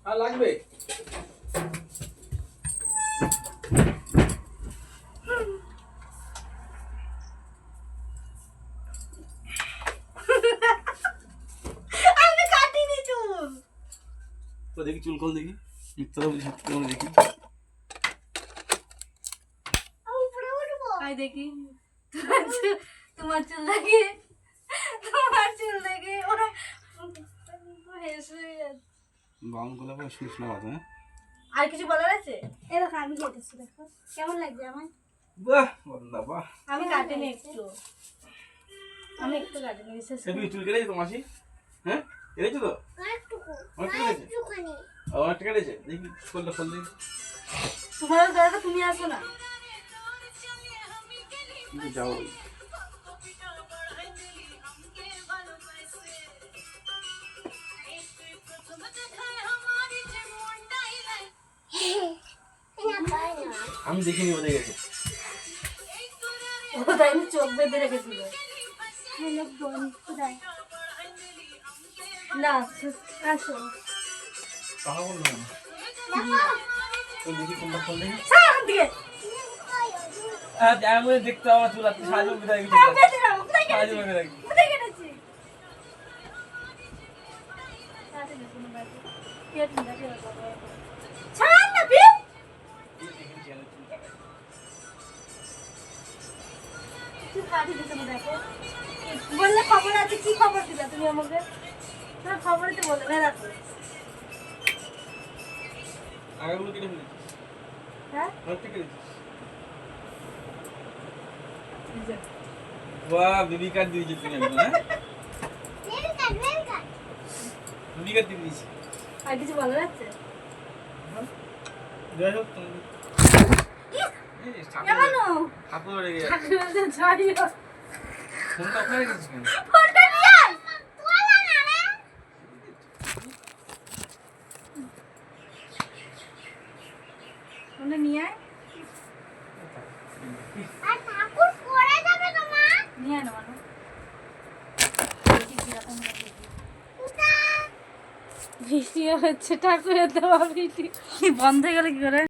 আর লাগবে আমি কাটিনি চুল। তো দেখি চুল কল দেখি কেমন দেখি উপরে উঠবো আই দেখি তোমার চুল দেখি ওরা হেসে বাউন গলা করে শুনিস না কথা। হ্যাঁ আর কিছু বলার আছে? এই দেখো আমি কেটেছি, দেখো কেমন লাগছে আমার। বাহ বন্ধা বাহ। আমি কাটিনি একটু, আমি একটু কাটিনি বিশেষ তুমি চুল কেটেছো তো মাসি? হ্যাঁ কেটেছো তো অনেকটা কেটেছে দেখি কলটা খোল দেখি। তোমার দাদা তুমি আসো না যাও আমি দেখিনি বোঝা গেছে। ও তাই আমি চোখ বেঁধে রেখেছিল না। আসো কথা বললো না তো দেখি কোনটা খোল দেখি। দিকে আমি দেখতে আমার চুল আপনি সাহায্য করে দেখি সাহায্য করে দেখি কোথায় কেটেছি ছাড় না বি তুই কাটি দিতে দেখো বললে খবর আছে। কি খবর দিলা তুমি আমাকে? তোমার খবরে তো বললে না রাখো। আগাগুলো কেটে ফেলেছি। হ্যাঁ অনেকটা কেটেছি। বাহ বেবি কাট দিয়েছি তুমি একদম। হ্যাঁ বেবি কাট দিয়েছি। আর কিছু বলার আছে? যাই হোক তুমি কেমন ঠাকুর রেগে যাচ্ছে। ঠাকুর যাই হোক ফোনটা ওখানে রেখেছিস কেন? ফোনটা নিয়ে আয় তোলা না রে ফোনটা নিয়ে আয় আর ঠাকুর পড়ে যাবে তোমা নিয়ে আয় না মানো ভিডিও হচ্ছে ঠাকুরের দেওয়া ভিডিও বন্ধ হয়ে গেল কি করে?